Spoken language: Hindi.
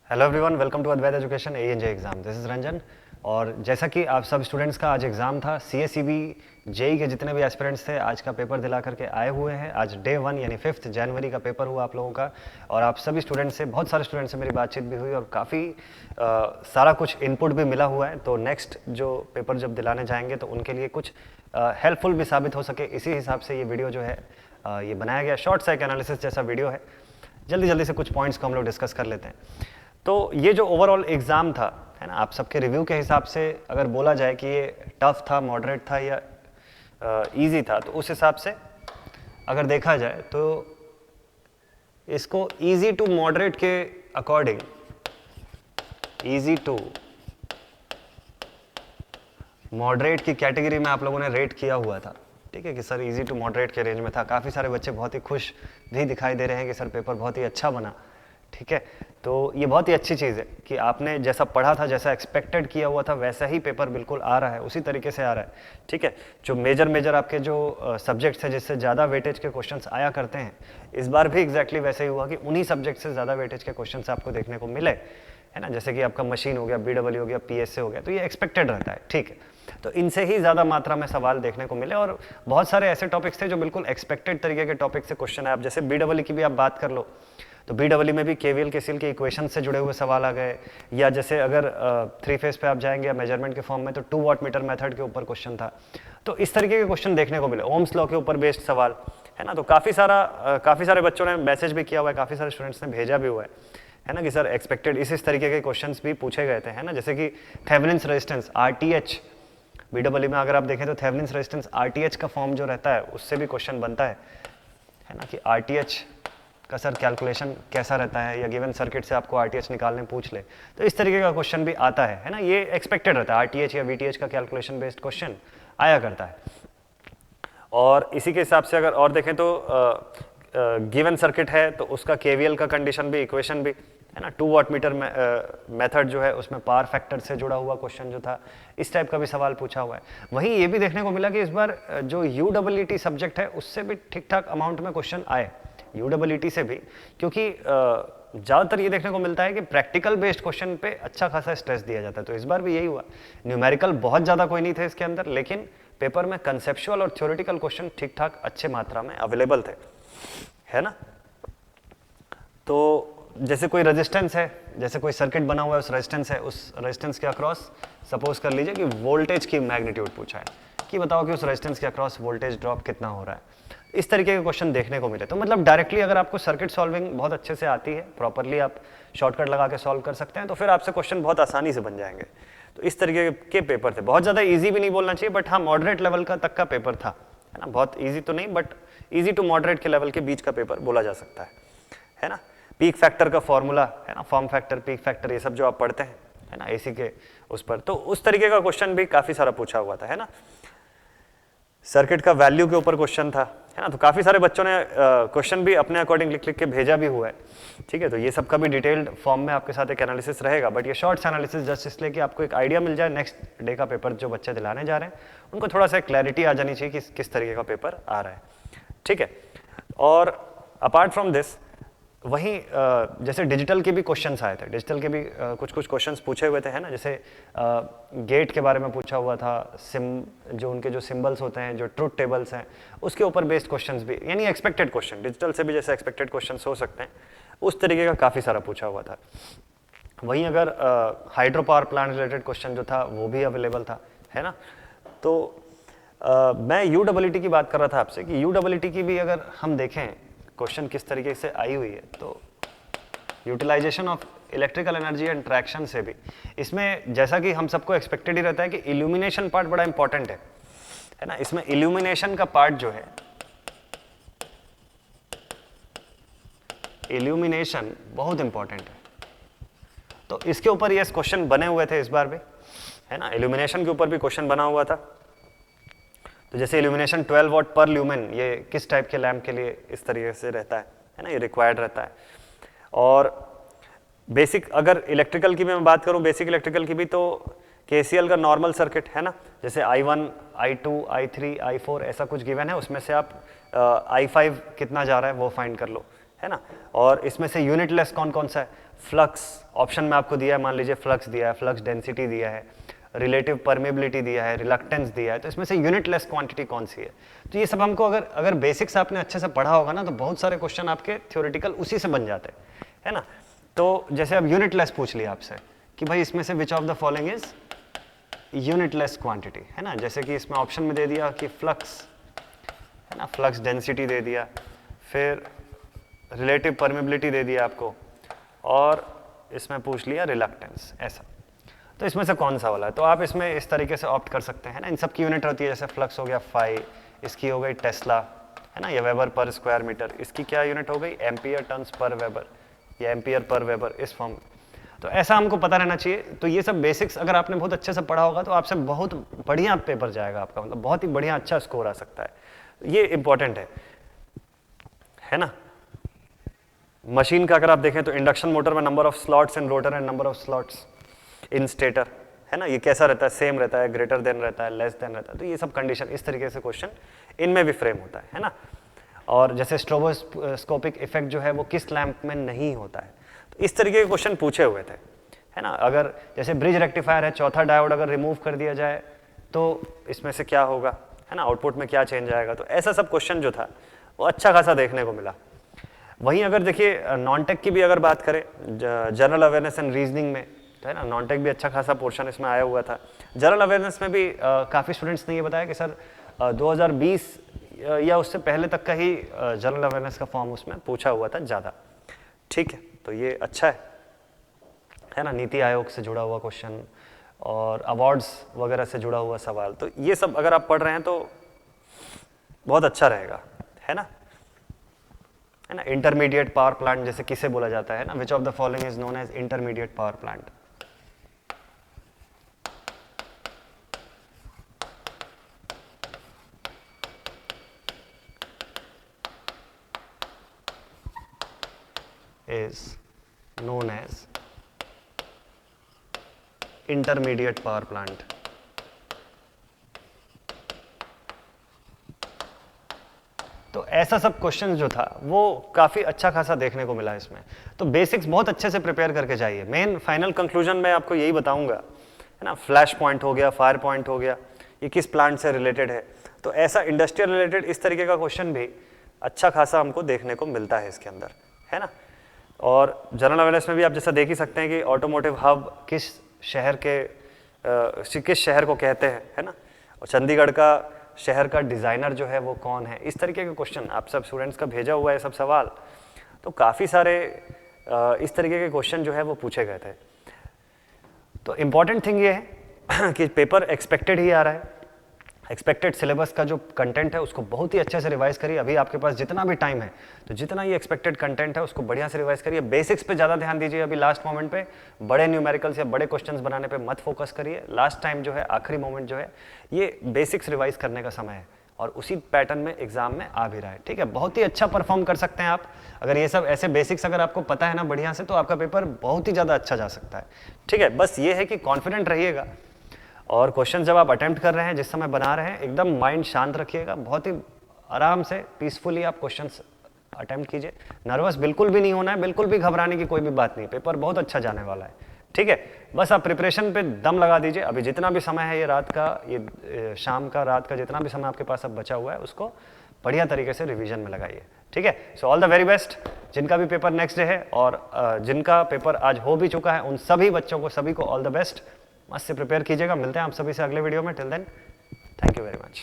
Hello everyone, welcome to Advait education ANJ exam. This is Ranjan. और जैसा कि आप सब स्टूडेंट्स का आज एग्जाम था, सीएसईबी जेई के जितने भी एस्पिरेंट्स थे आज का पेपर दिला करके आए हुए हैं। आज डे 1 यानी 5 जनवरी का पेपर हुआ आप लोगों का। और आप सभी स्टूडेंट्स से, बहुत सारे स्टूडेंट्स से मेरी बातचीत भी हुई और काफ़ी सारा कुछ इनपुट भी मिला हुआ है। तो नेक्स्ट जो पेपर जब दिलाने जाएंगे तो उनके लिए कुछ हेल्पफुल भी साबित हो सके, इसी हिसाब से ये वीडियो जो है ये बनाया गया। शॉर्ट सा एक एनालिसिस जैसा वीडियो है। जल्दी जल्दी से कुछ पॉइंट्स को हम लोग डिस्कस कर लेते हैं। तो ये जो ओवरऑल एग्ज़ाम था, है ना, आप सबके रिव्यू के हिसाब से अगर बोला जाए कि ये टफ था, मॉडरेट था या इजी था, तो उस हिसाब से अगर देखा जाए तो इसको इजी टू मॉडरेट के अकॉर्डिंग, इजी टू मॉडरेट की कैटेगरी में आप लोगों ने रेट किया हुआ था। ठीक है कि सर इजी टू मॉडरेट के रेंज में था। काफ़ी सारे बच्चे बहुत ही खुश भी दिखाई दे रहे हैं कि सर पेपर बहुत ही अच्छा बना। ठीक है, तो ये बहुत ही अच्छी चीज़ है कि आपने जैसा पढ़ा था, जैसा एक्सपेक्टेड किया हुआ था, वैसा ही पेपर बिल्कुल आ रहा है, उसी तरीके से आ रहा है। ठीक है, जो मेजर आपके जो सब्जेक्ट्स हैं जिससे ज़्यादा वेटेज के क्वेश्चंस आया करते हैं, इस बार भी एग्जैक्टली वैसे ही हुआ कि उन्हीं सब्जेक्ट से ज़्यादा वेटेज के क्वेश्चंस आपको देखने को मिले, है ना। जैसे कि आपका मशीन हो गया, बीडब्ल्यू हो गया, पीएसए हो गया, तो ये एक्सपेक्टेड रहता है। ठीक है, तो इनसे ही ज़्यादा मात्रा में सवाल देखने को मिले और बहुत सारे ऐसे टॉपिक्स थे जो बिल्कुल एक्सपेक्टेड तरीके के टॉपिक से क्वेश्चन है। आप जैसे बीडब्ल्यू की भी आप बात कर लो, तो बीडब्ल्यू में भी केवीएल केसीएल के इक्वेशन से जुड़े हुए सवाल आ गए। या जैसे अगर 3 फेज पे आप जाएंगे या मेजरमेंट के फॉर्म में, तो 2 वाट मीटर मेथड के ऊपर क्वेश्चन था। तो इस तरीके के क्वेश्चन देखने को मिले। ओम्स लॉ के ऊपर बेस्ड सवाल, है ना। तो काफ़ी सारे बच्चों ने मैसेज भी किया हुआ है, काफ़ी सारे स्टूडेंट्स ने भेजा भी हुआ है ना, कि सर एक्सपेक्टेड इस तरीके के क्वेश्चंस भी पूछे गए थे, है ना। जैसे कि थेवेनिन्स रेजिस्टेंस आरटीएच, बीडब्ल्यू में अगर आप देखें तो थेवेनिन्स रेजिस्टेंस आरटीएच का फॉर्म जो रहता है उससे भी क्वेश्चन बनता है ना, कि आरटीएच का सर कैलकुलेशन कैसा रहता है, या गिवन सर्किट से आपको आरटीएच निकालने पूछ ले, तो इस तरीके का क्वेश्चन भी आता है ना। ये एक्सपेक्टेड रहता है, आरटीएच या वीटीएच का कैलकुलेशन बेस्ड क्वेश्चन आया करता है। और इसी के हिसाब से अगर और देखें तो गिवन सर्किट है तो उसका केवीएल का कंडीशन भी, इक्वेशन भी, है ना। 2 वाट मीटर मेथड जो है उसमें पावर फैक्टर से जुड़ा हुआ क्वेश्चन जो था, इस टाइप का भी सवाल पूछा हुआ है। वहीं ये भी देखने को मिला कि इस बार जो यूडब्ल्यूटी सब्जेक्ट है उससे भी ठीक ठाक अमाउंट में क्वेश्चन आए, यूडब्ल्यूटी से भी, क्योंकि ज़्यादातर ये देखने को मिलता है कि प्रैक्टिकल बेस्ड क्वेश्चन पे अच्छा खासा स्ट्रेस दिया जाता है। तो इस बार भी यही हुआ। न्यूमेरिकल बहुत ज़्यादा कोई नहीं थे इसके अंदर, लेकिन पेपर में कंसेप्चुअल और थ्योरेटिकल क्वेश्चन ठीक ठाक अच्छे मात्रा में अवेलेबल थे, है ना। तो जैसे कोई रेजिस्टेंस है, जैसे कोई सर्किट बना हुआ है, उस रेजिस्टेंस के अक्रॉस सपोज कर लीजिए कि वोल्टेज की मैग्नीट्यूड पूछा है, कि बताओ कि उस रेजिस्टेंस के अक्रॉस वोल्टेज ड्रॉप कितना हो रहा है। इस तरीके के क्वेश्चन देखने को मिले। तो मतलब डायरेक्टली अगर आपको सर्किट सॉल्विंग बहुत अच्छे से आती है, प्रॉपरली आप शॉर्टकट लगा के सॉल्व कर सकते हैं, तो फिर आपसे क्वेश्चन बहुत आसानी से बन जाएंगे। तो इस तरीके के पेपर थे। बहुत ज़्यादा ईजी भी नहीं बोलना चाहिए, बट हाँ मॉडरेट लेवल का तक का पेपर था, है ना। बहुत ईजी तो नहीं, बट ईजी टू मॉडरेट के लेवल के बीच का पेपर बोला जा सकता है ना। पीक फैक्टर का फॉर्मूला, है ना, फॉर्म फैक्टर, पीक फैक्टर, ये सब जो आप पढ़ते हैं, है ना, एसी के उस पर, तो उस तरीके का क्वेश्चन भी काफ़ी सारा पूछा हुआ था, है ना। सर्किट का वैल्यू के ऊपर क्वेश्चन था, है ना। तो काफ़ी सारे बच्चों ने क्वेश्चन भी अपने अकॉर्डिंग लिख के भेजा भी हुआ है। ठीक है, तो ये सब का भी डिटेल्ड फॉर्म में आपके साथ एक एनालिसिस रहेगा, बट ये शॉर्ट्स एनालिसिस जस्ट इसलिए कि आपको एक आइडिया मिल जाए नेक्स्ट डे का पेपर जो बच्चे दिलाने जा रहे हैं उनको थोड़ा सा क्लैरिटी आ जानी चाहिए कि किस तरीके का पेपर आ रहा है। ठीक है, और अपार्ट फ्रॉम दिस, वहीं जैसे डिजिटल के भी क्वेश्चंस आए थे, डिजिटल के भी कुछ क्वेश्चंस पूछे हुए थे, है ना। जैसे गेट के बारे में पूछा हुआ था, जो उनके जो सिंबल्स होते हैं, जो ट्रुथ टेबल्स हैं, उसके ऊपर बेस्ड क्वेश्चंस भी, यानी एक्सपेक्टेड क्वेश्चन, डिजिटल से भी जैसे एक्सपेक्टेड क्वेश्चंस हो सकते हैं उस तरीके का काफ़ी सारा पूछा हुआ था। वहीं अगर hydro power plant related question जो था वो भी अवेलेबल था, है ना। तो मैं यूडब्ल्यूटी की बात कर रहा था आपसे कि यूडब्ल्यूटी की भी अगर हम देखें क्वेश्चन किस तरीके से आई हुई है, तो utilisation of electrical energy and traction से भी, इसमें जैसा कि हम सबको एक्सपेक्टेड ही रहता है कि इल्यूमिनेशन पार्ट बड़ा इंपॉर्टेंट है ना। इसमें इल्यूमिनेशन का पार्ट जो है, इल्यूमिनेशन बहुत इंपॉर्टेंट है। तो इसके ऊपर ये क्वेश्चन बने हुए थे इस बार भी, है ना। इल्यूमिनेशन के ऊपर भी क्वेश्चन बना हुआ था। तो जैसे इल्यूमिनेशन 12 वाट पर ल्यूमेन, ये किस टाइप के लैम्प के लिए इस तरीके से रहता है ना, ये रिक्वायर्ड रहता है। और बेसिक अगर इलेक्ट्रिकल की मैं बात करूं, बेसिक इलेक्ट्रिकल की भी, तो केसीएल का नॉर्मल सर्किट, है ना, जैसे I1, I2, I3, I4 ऐसा कुछ गिवन है, उसमें से आप I5 कितना जा रहा है वो फाइंड कर लो, है ना। और इसमें से यूनिटलेस कौन कौन सा है, फ्लक्स ऑप्शन में आपको दिया है, मान लीजिए फ्लक्स दिया है, फ्लक्स डेंसिटी दिया है, रिलेटिव परमेबिलिटी दिया है, रिलक्टेंस दिया है, तो इसमें से यूनिटलेस क्वांटिटी कौन सी है। तो ये सब हमको अगर बेसिक्स आपने अच्छे से पढ़ा होगा ना तो बहुत सारे क्वेश्चन आपके थ्योरेटिकल उसी से बन जाते हैं, है ना। तो जैसे अब यूनिटलेस पूछ लिया आपसे कि भाई इसमें से विच of the following is unitless quantity, है ना। जैसे कि इसमें ऑप्शन में दे दिया कि फ्लक्स, है ना, फ्लक्स डेंसिटी दे दिया, फिर रिलेटिव परमेबिलिटी दे दिया आपको, और इसमें पूछ लिया रिलक्टेंस, ऐसा। तो इसमें से कौन सा वाला है, तो आप इसमें इस तरीके से ऑप्ट कर सकते हैं ना। इन सब की यूनिट होती है, जैसे फ्लक्स हो गया फाई, इसकी हो गई टेस्ला, है ना, या वेबर पर स्क्वायर मीटर, इसकी क्या यूनिट हो गई एम्पियर टन्स पर वेबर या एम्पियर पर वेबर, इस फॉर्म। तो ऐसा हमको पता रहना चाहिए। तो ये सब बेसिक्स अगर आपने बहुत अच्छे से पढ़ा होगा तो आपसे बहुत बढ़िया पेपर जाएगा आपका, मतलब बहुत ही बढ़िया अच्छा स्कोर आ सकता है। ये इंपॉर्टेंट है ना। मशीन का अगर आप देखें तो इंडक्शन मोटर में number of slots in rotor and number of slots in stator, है ना, ये कैसा रहता है, सेम रहता है, ग्रेटर देन रहता है, लेस देन रहता है। तो ये सब कंडीशन इस तरीके से क्वेश्चन इनमें भी फ्रेम होता है ना। और जैसे स्ट्रोबोस्कोपिक इफेक्ट जो है वो किस लैंप में नहीं होता है, तो इस तरीके के क्वेश्चन पूछे हुए थे, है ना। अगर जैसे ब्रिज रेक्टिफायर है, चौथा डायोड अगर रिमूव कर दिया जाए तो इसमें से क्या होगा, है ना, आउटपुट में क्या चेंज आएगा। तो ऐसा सब क्वेश्चन जो था वो अच्छा खासा देखने को मिला। वहीं अगर देखिए नॉन टेक की भी अगर बात करें, जनरल अवेयरनेस एंड रीजनिंग में, तो है ना, नॉन टेक भी अच्छा खासा पोर्शन इसमें आया हुआ था। जनरल अवेयरनेस में भी काफ़ी स्टूडेंट्स ने ये बताया कि सर 2020 या उससे पहले तक का ही जनरल अवेयरनेस का फॉर्म उसमें पूछा हुआ था ज़्यादा। ठीक है, तो ये अच्छा है ना। नीति आयोग से जुड़ा हुआ क्वेश्चन और अवार्ड्स वगैरह से जुड़ा हुआ सवाल, तो ये सब अगर आप पढ़ रहे हैं तो बहुत अच्छा रहेगा, है ना। इंटरमीडिएट पावर प्लांट जैसे किसे बोला जाता है ना, which of the following is known as intermediate power plant. is known as intermediate power plant। तो ऐसा सब क्वेश्चन जो था वो काफी अच्छा खासा देखने को मिला इसमें। तो बेसिक्स बहुत अच्छे से प्रिपेयर करके जाइए। मेन फाइनल कंक्लूजन में आपको यही बताऊंगा, है ना। फ्लैश पॉइंट हो गया, फायर पॉइंट हो गया, ये किस प्लांट से रिलेटेड है। तो ऐसा इंडस्ट्रियल रिलेटेड इस तरीके का क्वेश्चन भी अच्छा खासा हमको देखने को मिलता है इसके अंदर, है ना। और जनरल अवेयरनेस में भी आप जैसा देख ही सकते हैं कि ऑटोमोटिव हब किस शहर को कहते हैं, है ना। और चंडीगढ़ का शहर का डिज़ाइनर जो है वो कौन है। इस तरीके के क्वेश्चन आप सब स्टूडेंट्स का भेजा हुआ है सब सवाल। तो काफ़ी सारे इस तरीके के क्वेश्चन जो है वो पूछे गए थे। तो इम्पॉर्टेंट थिंग ये है कि पेपर एक्सपेक्टेड ही आ रहा है। एक्सपेक्टेड सिलेबस का जो कंटेंट है उसको बहुत ही अच्छे से रिवाइज करिए। अभी आपके पास जितना भी टाइम है तो जितना ये एक्सपेक्टेड कंटेंट है उसको बढ़िया से रिवाइज करिए। बेसिक्स पे ज़्यादा ध्यान दीजिए। अभी लास्ट मोमेंट पे बड़े न्यूमेरिकल्स या बड़े क्वेश्चंस बनाने पे मत फोकस करिए। लास्ट टाइम जो है, आखिरी मोमेंट जो है, ये बेसिक्स रिवाइज करने का समय है और उसी पैटर्न में एग्जाम में आ भी रहा है। ठीक है, बहुत ही अच्छा परफॉर्म कर सकते हैं आप अगर ये सब ऐसे बेसिक्स अगर आपको पता है ना बढ़िया से, तो आपका पेपर बहुत ही ज़्यादा अच्छा जा सकता है। ठीक है, बस ये है कि कॉन्फिडेंट रहिएगा और क्वेश्चन जब आप अटेम्प्ट कर रहे हैं, जिस समय बना रहे हैं, एकदम माइंड शांत रखिएगा। बहुत ही आराम से पीसफुली आप क्वेश्चंस अटेम्प्ट कीजिए। नर्वस बिल्कुल भी नहीं होना है, बिल्कुल भी घबराने की कोई भी बात नहीं। पेपर बहुत अच्छा जाने वाला है। ठीक है, बस आप प्रिपरेशन पे दम लगा दीजिए। अभी जितना भी समय है, ये रात का, ये शाम का, रात का जितना भी समय आपके पास अब बचा हुआ है, उसको बढ़िया तरीके से रिवीजन में लगाइए। ठीक है, so all the very best. जिनका भी पेपर नेक्स्ट डे है और जिनका पेपर आज हो भी चुका है, उन सभी बच्चों को, सभी को ऑल द बेस्ट। मस्त से प्रिपेयर कीजिएगा। मिलते हैं आप सभी से अगले वीडियो में। Till then, thank you very much.